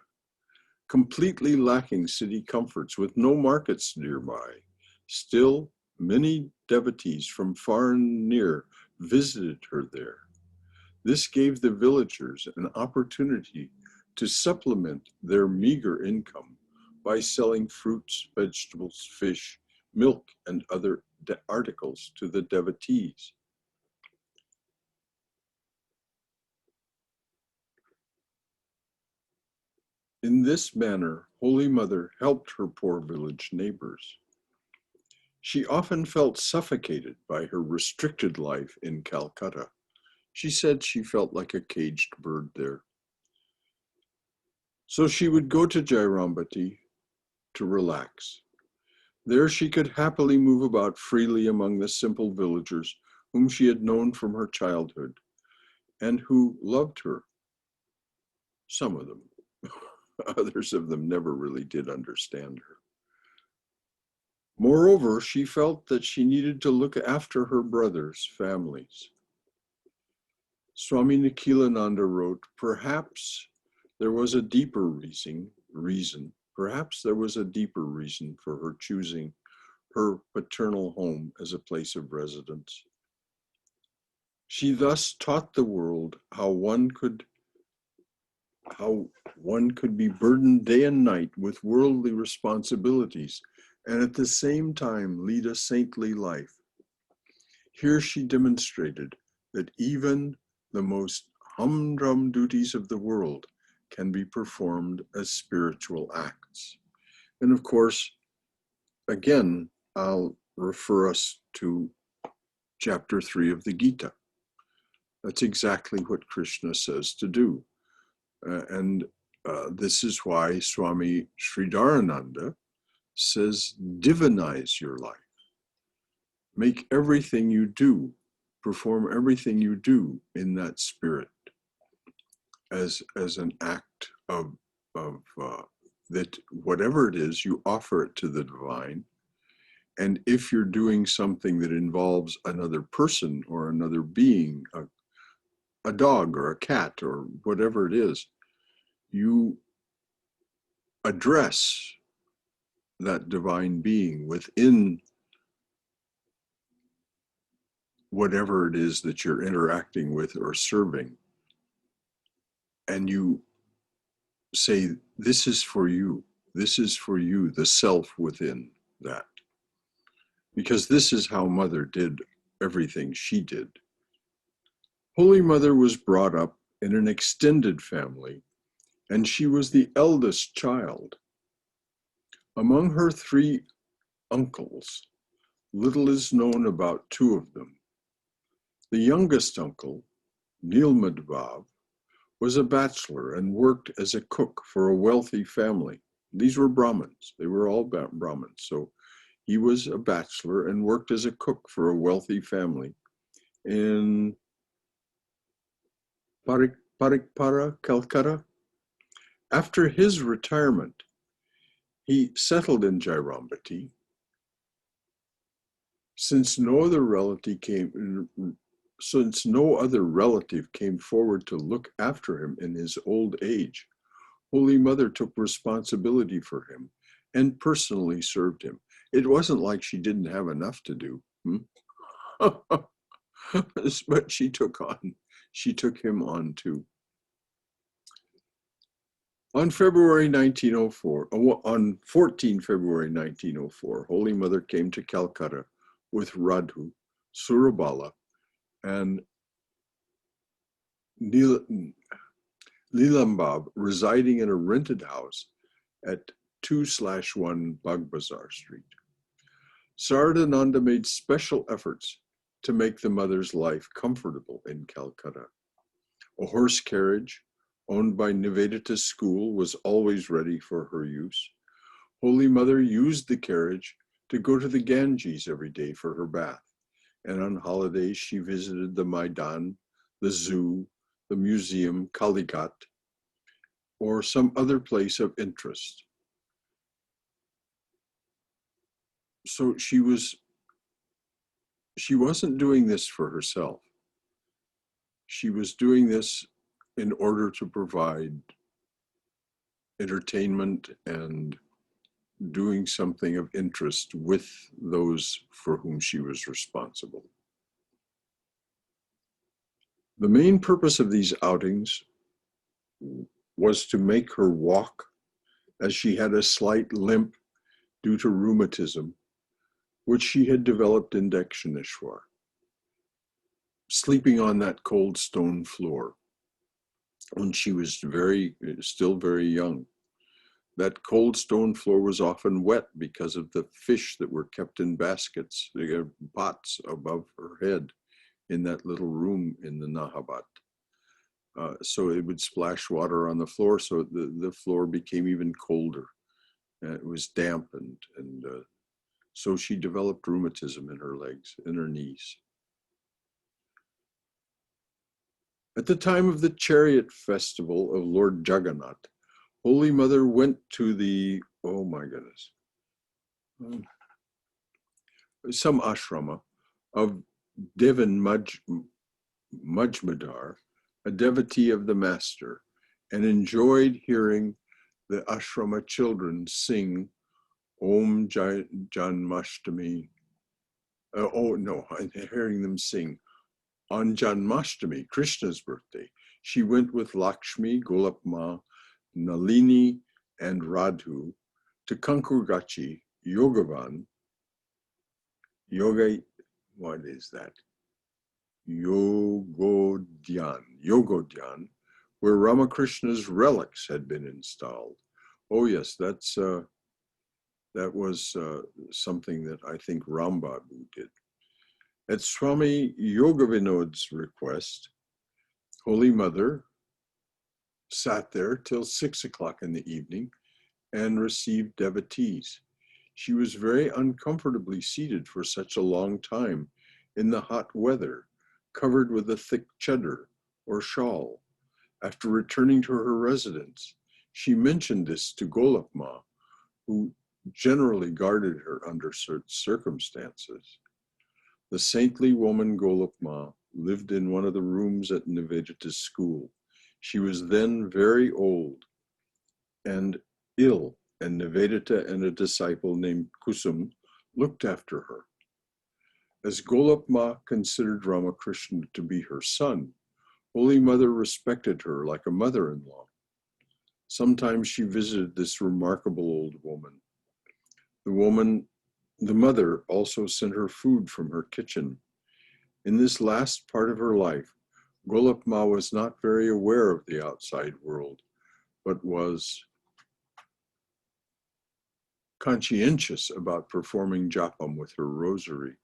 completely lacking city comforts with no markets nearby. Still, many devotees from far and near visited her there. This gave the villagers an opportunity to supplement their meager income by selling fruits, vegetables, fish, milk, and other articles to the devotees. In this manner, Holy Mother helped her poor village neighbors. She often felt suffocated by her restricted life in Calcutta. She said she felt like a caged bird there. So she would go to Jairambati to relax. There she could happily move about freely among the simple villagers whom she had known from her childhood and who loved her. Some of them. Others of them never really did understand her. Moreover, she felt that she needed to look after her brothers' families. Swami Nikhilananda wrote, perhaps there was a deeper reason for her choosing her paternal home as a place of residence. She thus taught the world how one could be burdened day and night with worldly responsibilities and at the same time lead a saintly life. Here she demonstrated that even the most humdrum duties of the world can be performed as spiritual acts. And of course, again, I'll refer us to chapter 3 of the Gita. That's exactly what Krishna says to do. This is why Swami Sridharananda says, divinize your life. Make everything you do, perform everything you do in that spirit as an act of that whatever it is, you offer it to the divine. And if you're doing something that involves another person or another being, a dog or a cat or whatever it is, you address that divine being within whatever it is that you're interacting with or serving. And you say, this is for you. This is for you, the self within that. Because this is how Mother did everything she did. Holy Mother was brought up in an extended family, and she was the eldest child. Among her 3 uncles, little is known about 2 of them. The youngest uncle, Nilmadvav, was a bachelor and worked as a cook for a wealthy family. These were Brahmins. They were all Brahmins. So he was a bachelor and worked as a cook for a wealthy family in Parikpara, Calcutta. After his retirement, he settled in Jairambati. Since no other relative came forward to look after him in his old age, Holy Mother took responsibility for him and personally served him. It wasn't like she didn't have enough to do, but she took him on too. On February 1904, on 14 February 1904, Holy Mother came to Calcutta with Radhu, Surabala, and Lilambab residing in a rented house at 2/1 Bagbazar Street. Saradananda made special efforts to make the mother's life comfortable in Calcutta. A horse carriage owned by Nivedita's school was always ready for her use. Holy Mother used the carriage to go to the Ganges every day for her bath, and on holidays she visited the Maidan, the zoo, the museum, Kalighat, or some other place of interest. So she wasn't doing this for herself. She was doing this in order to provide entertainment and doing something of interest with those for whom she was responsible. The main purpose of these outings was to make her walk, as she had a slight limp due to rheumatism, which she had developed in Dakshineshwar, sleeping on that cold stone floor when she was still very young. That cold stone floor was often wet because of the fish that were kept in baskets, pots above her head in that little room in the Nahabat. So it would splash water on the floor, so the floor became even colder. It was damp, and so she developed rheumatism in her legs, in her knees. At the time of the chariot festival of Lord Jagannath, Holy Mother went to the, oh my goodness, some ashrama of Devan Majmadar, a devotee of the Master, and enjoyed hearing the ashrama children sing Om Janmashtami. Hearing them sing on Janmashtami, Krishna's birthday. She went with Lakshmi, Golapma, Nalini, and Radhu to Kankurgachi, Yogavan, what is that? Yogodhyan, where Ramakrishna's relics had been installed. Oh yes, that was something that I think Rambabu did. At Swami Yogavinod's request, Holy Mother sat there till 6 o'clock in the evening and received devotees. She was very uncomfortably seated for such a long time in the hot weather, covered with a thick chadar or shawl. After returning to her residence, she mentioned this to Golapma, who generally guarded her under certain circumstances. The saintly woman Golapma lived in one of the rooms at Nivedita's school. She was then very old and ill, and Vedanta and a disciple named Kusum looked after her. As Golapma considered Ramakrishna to be her son, Holy Mother respected her like a mother-in-law. Sometimes she visited this remarkable old woman. The mother also sent her food from her kitchen. In this last part of her life, Golapma was not very aware of the outside world, but was conscientious about performing japam with her rosary.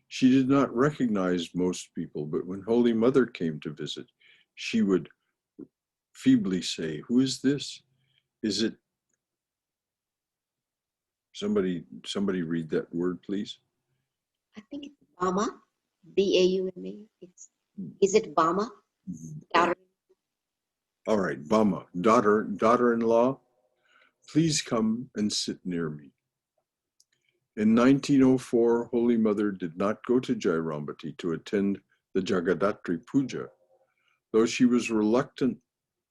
She did not recognize most people, but when Holy Mother came to visit, she would feebly say, "Who is this? Is it..." Somebody read that word, please. I think it's Bama, B-A-U-M-A. Is it Bama? Daughter. All right, Bama, daughter-in-law, please come and sit near me. In 1904, Holy Mother did not go to Jairambati to attend the Jagadatri Puja. Though she was reluctant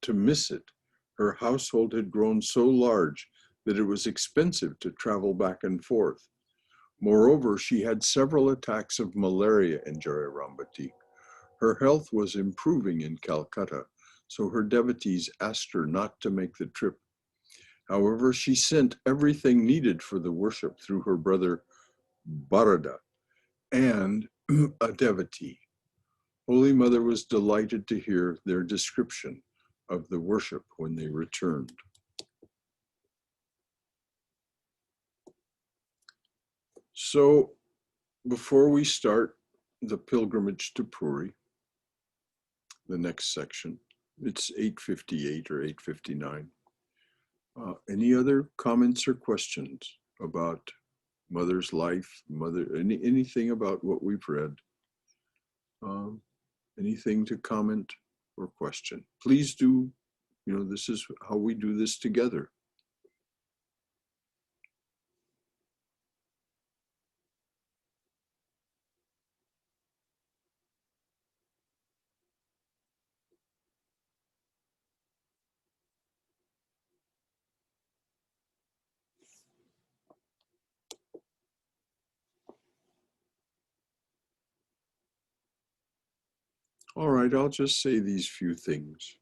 to miss it, her household had grown so large that it was expensive to travel back and forth. Moreover, she had several attacks of malaria in Jairambati. Her health was improving in Calcutta, so her devotees asked her not to make the trip. However, she sent everything needed for the worship through her brother Bharada and a devotee. Holy Mother was delighted to hear their description of the worship when they returned. So, before we start the pilgrimage to Puri, the next section, it's 8:58 or 8:59. Any other comments or questions about Mother's life, anything about what we've read? Anything to comment or question? Please do. This is how we do this together. All right, I'll just say these few things.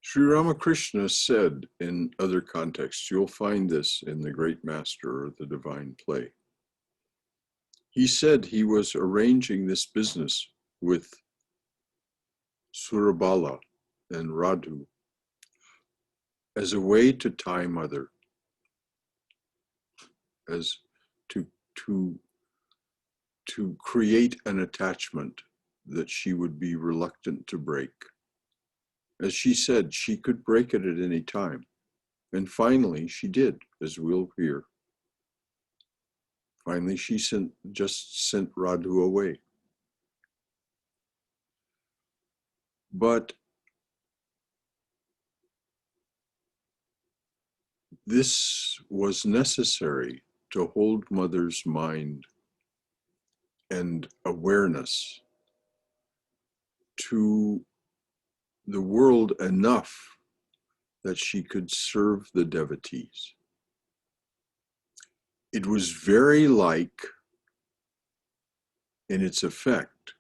Sri Ramakrishna said in other contexts, you'll find this in the Great Master or the Divine Play. He said he was arranging this business with Surabala and Radhu as a way to tie Mother, as to create an attachment that she would be reluctant to break. As she said, she could break it at any time. And finally, she did, as we'll hear. Finally, she just sent Radhu away. But this was necessary to hold Mother's mind and awareness to the world enough that she could serve the devotees. It was very like, in its effect,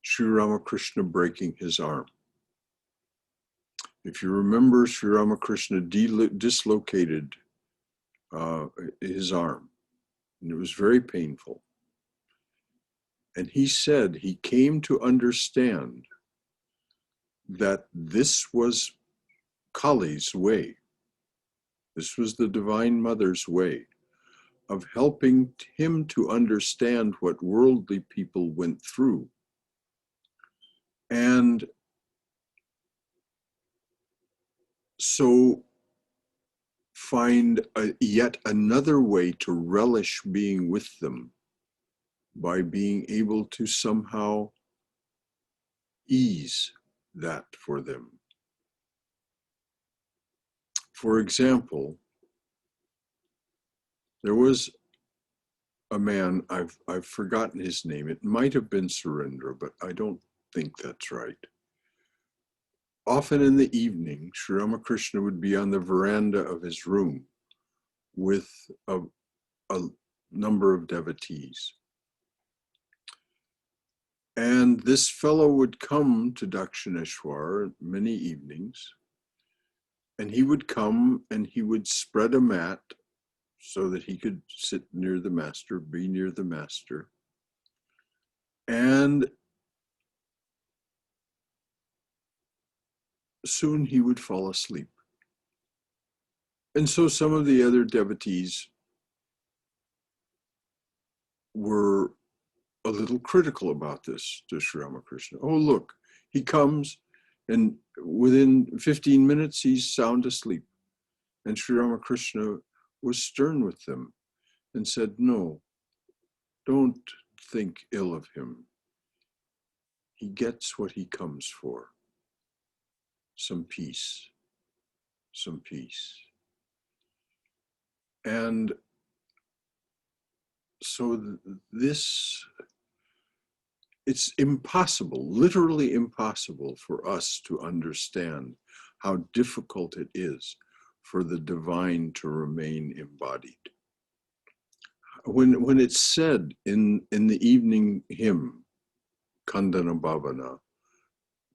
Sri Ramakrishna breaking his arm. If you remember, Sri Ramakrishna dislocated his arm, and it was very painful. And he said he came to understand that this was Kali's way. This was the Divine Mother's way of helping him to understand what worldly people went through and so find yet another way to relish being with them by being able to somehow ease that for them. For example, there was a man, I've forgotten his name. It might have been Surendra, but I don't think that's right. Often in the evening, Sri Ramakrishna would be on the veranda of his room with a number of devotees. And this fellow would come to Dakshineshwar many evenings, and he would come and he would spread a mat so that he could sit near the master, be near the master. And soon he would fall asleep. And so some of the other devotees were a little critical about this to Sri Ramakrishna. Oh, look, he comes and within 15 minutes he's sound asleep. And Sri Ramakrishna was stern with them and said, no, don't think ill of him. He gets what he comes for. Some peace, some peace. And so this, it's impossible, literally impossible for us to understand how difficult it is for the divine to remain embodied. When it's said in the evening hymn, Kandana Bhavana,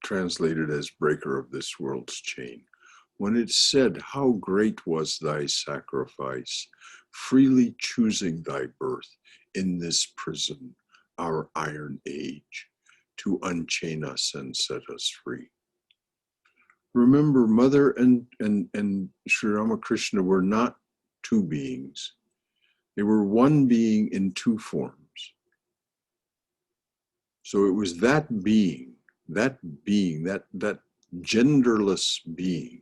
translated as breaker of this world's chain, when it's said, how great was thy sacrifice, freely choosing thy birth in this prison, our iron age, to unchain us and set us free. Remember, Mother and Sri Ramakrishna were not two beings. They were one being in two forms. So it was that being, that genderless being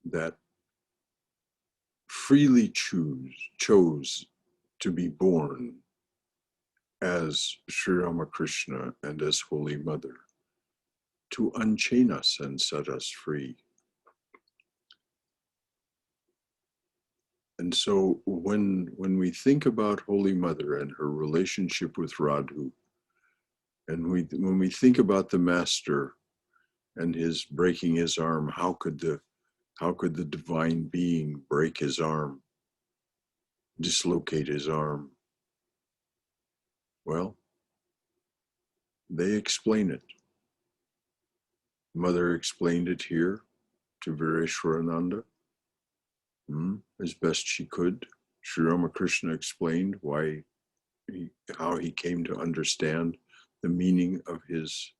that freely chose to be born as Sri Ramakrishna and as Holy Mother, to unchain us and set us free. And so when we think about Holy Mother and her relationship with Radhu, and when we think about the Master and his breaking his arm, how could the divine being break his arm, dislocate his arm? Well, they explain it. Mother explained it here to Vireshwarananda as best she could. Sri Ramakrishna explained how he came to understand the meaning of his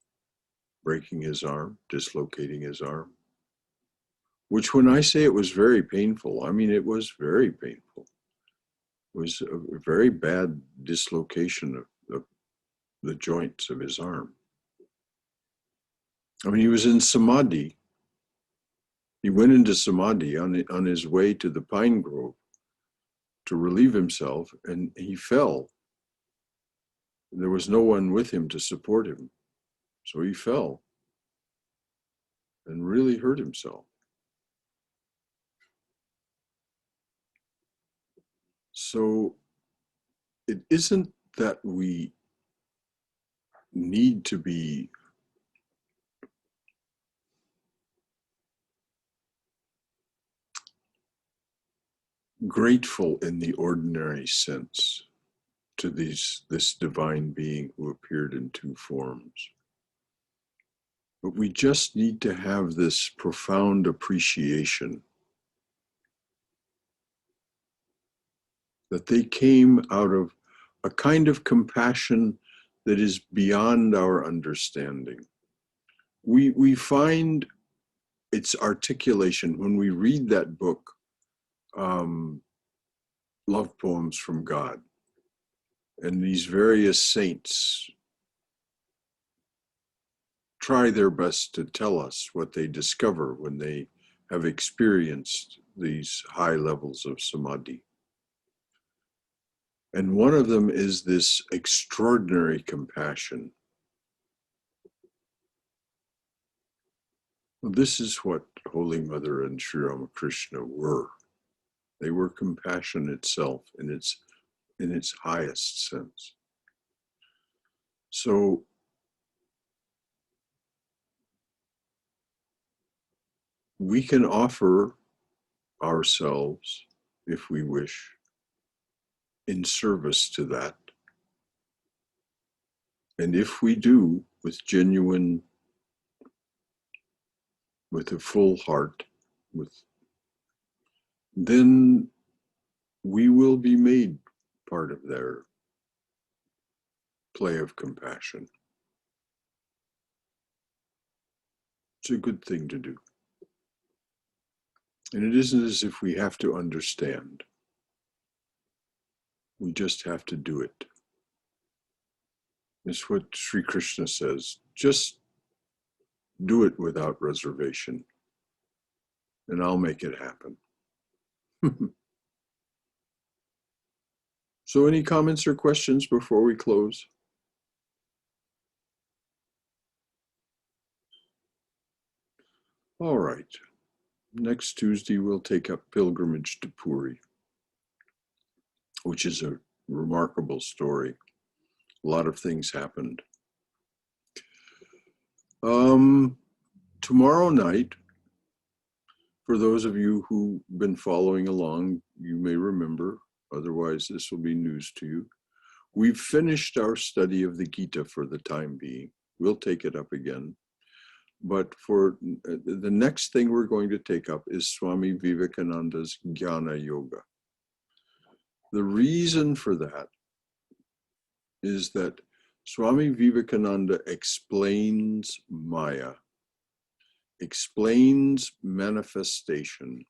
breaking his arm, dislocating his arm. Which, when I say it was very painful, I mean it was very painful. It was a very bad dislocation of the joints of his arm. I mean, he was in samadhi. He went into samadhi on his way to the pine grove to relieve himself, and he fell. There was no one with him to support him. So he fell and really hurt himself. So it isn't that we need to be grateful in the ordinary sense to this divine being who appeared in two forms. But we just need to have this profound appreciation that they came out of a kind of compassion that is beyond our understanding. We find its articulation when we read that book, Love Poems from God, and these various saints try their best to tell us what they discover when they have experienced these high levels of samadhi. And one of them is this extraordinary compassion. Well, this is what Holy Mother and Sri Ramakrishna were. They were compassion itself in its in its highest sense. So we can offer ourselves, if we wish, in service to that. And if we do, with genuine, with a full heart, then we will be made part of their play of compassion. It's a good thing to do. And it isn't as if we have to understand. We just have to do it. It's what Sri Krishna says. Just do it without reservation, and I'll make it happen. So any comments or questions before we close? All right. Next Tuesday, we'll take up Pilgrimage to Puri, which is a remarkable story. A lot of things happened. Tomorrow night, for those of you who've been following along, you may remember, otherwise this will be news to you. We've finished our study of the Gita for the time being. We'll take it up again. But for the next thing we're going to take up is Swami Vivekananda's Jnana Yoga. The reason for that is that Swami Vivekananda explains Maya, explains manifestation,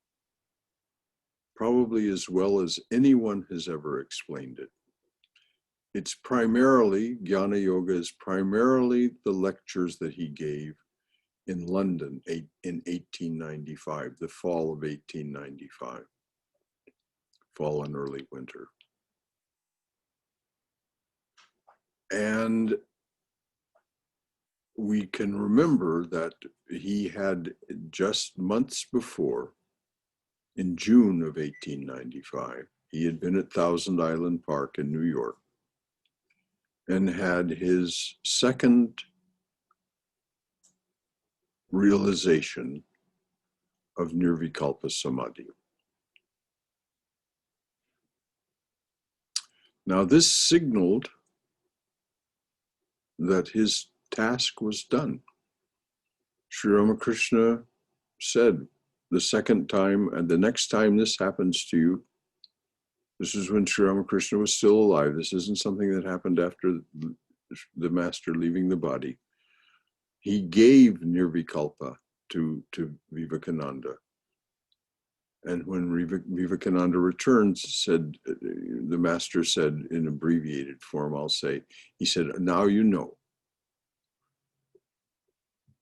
probably as well as anyone has ever explained it. It's primarily, Jnana Yoga is primarily the lectures that he gave in London in 1895, the fall of 1895, fall and early winter. And we can remember that he had just months before, in June of 1895, he had been at Thousand Island Park in New York and had his second realization of Nirvikalpa Samadhi. Now this signaled that his task was done. Sri Ramakrishna said, the second time and the next time this happens to you, this is when Sri Ramakrishna was still alive. This isn't something that happened after the master leaving the body. He gave Nirvikalpa to Vivekananda. And when Vivekananda returns, said, the master said in abbreviated form, I'll say, he said, now you know.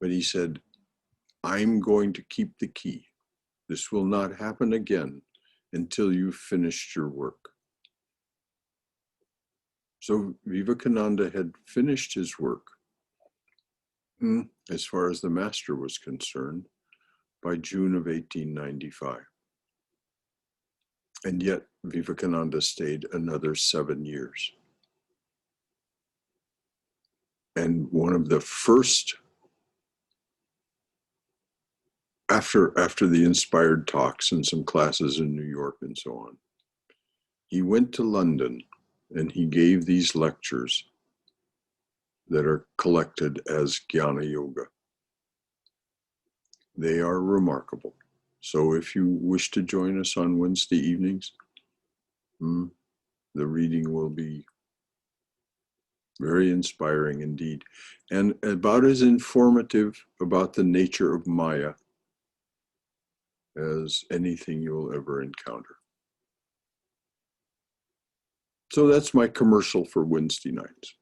But he said, I'm going to keep the key. This will not happen again until you've finished your work. So Vivekananda had finished his work, as far as the master was concerned, by June of 1895. And yet Vivekananda stayed another 7 years. And one of the first, after the inspired talks and some classes in New York and so on, he went to London and he gave these lectures that are collected as Jnana Yoga. They are remarkable. So if you wish to join us on Wednesday evenings, the reading will be very inspiring indeed, and about as informative about the nature of Maya as anything you'll ever encounter. So that's my commercial for Wednesday nights.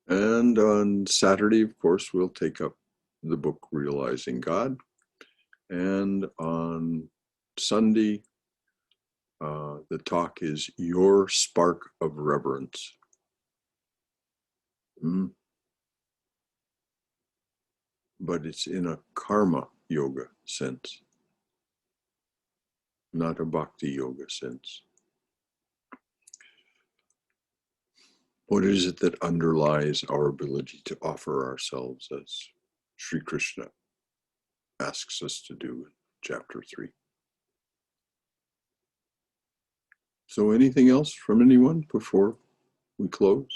And on Saturday, of course, we'll take up the book Realizing God. And on Sunday, the talk is Your Spark of Reverence. But it's in a karma yoga sense. not a bhakti yoga sense. What is it that underlies our ability to offer ourselves as Sri Krishna asks us to do in chapter 3? So anything else from anyone before we close?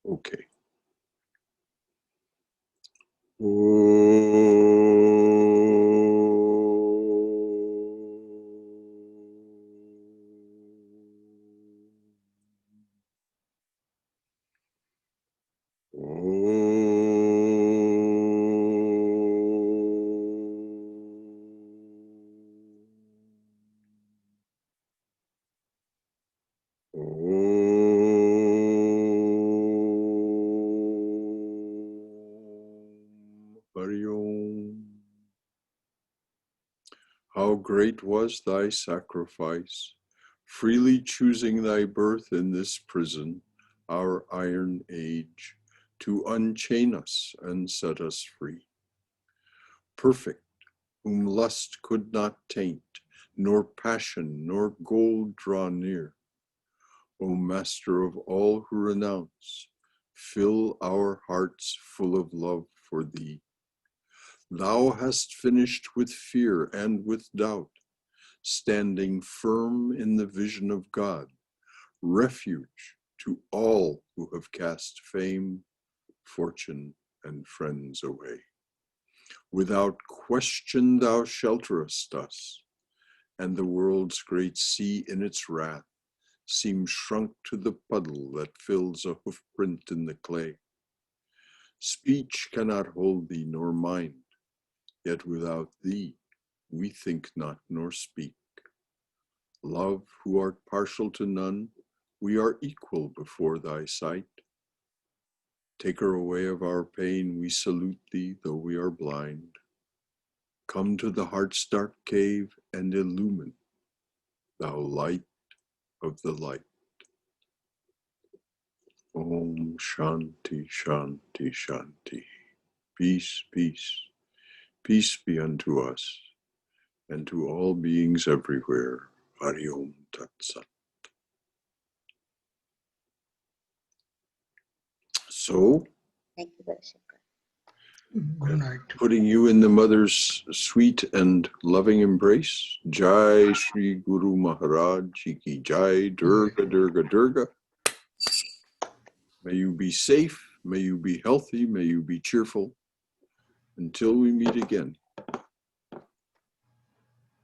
Okay. Hari Om. How great was thy sacrifice, freely choosing thy birth in this prison, our iron age, to unchain us and set us free. Perfect, whom lust could not taint, nor passion, nor gold draw near. O Master of all who renounce, fill our hearts full of love for thee. Thou hast finished with fear and with doubt, standing firm in the vision of God, refuge to all who have cast fame, fortune, and friends away. Without question thou shelterest us, and the world's great sea in its wrath seems shrunk to the puddle that fills a hoofprint in the clay. Speech cannot hold thee nor mind, yet without thee we think not nor speak. Love, who art partial to none, we are equal before thy sight. Taker away of our pain, we salute thee, though we are blind. Come to the heart's dark cave and illumine, thou light of the light. Om Shanti, Shanti, Shanti. Peace, peace, peace be unto us and to all beings everywhere. Hari Om Tat Sat. So, Thank you, Brother Shankara. Good night. putting you in the mother's sweet and loving embrace, Jai Shri Guru Maharaj Ki Jai, Durga, Durga, Durga. May you be safe, may you be healthy, may you be cheerful. Until we meet again.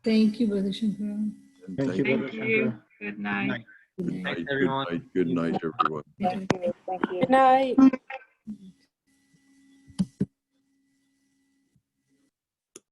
Thank you, Brother Shankara. And Thank you, Brother Thank you. Shankar. Good night. Good night. Good night, everyone. good night, everyone. Thank you. Thank you. Good night.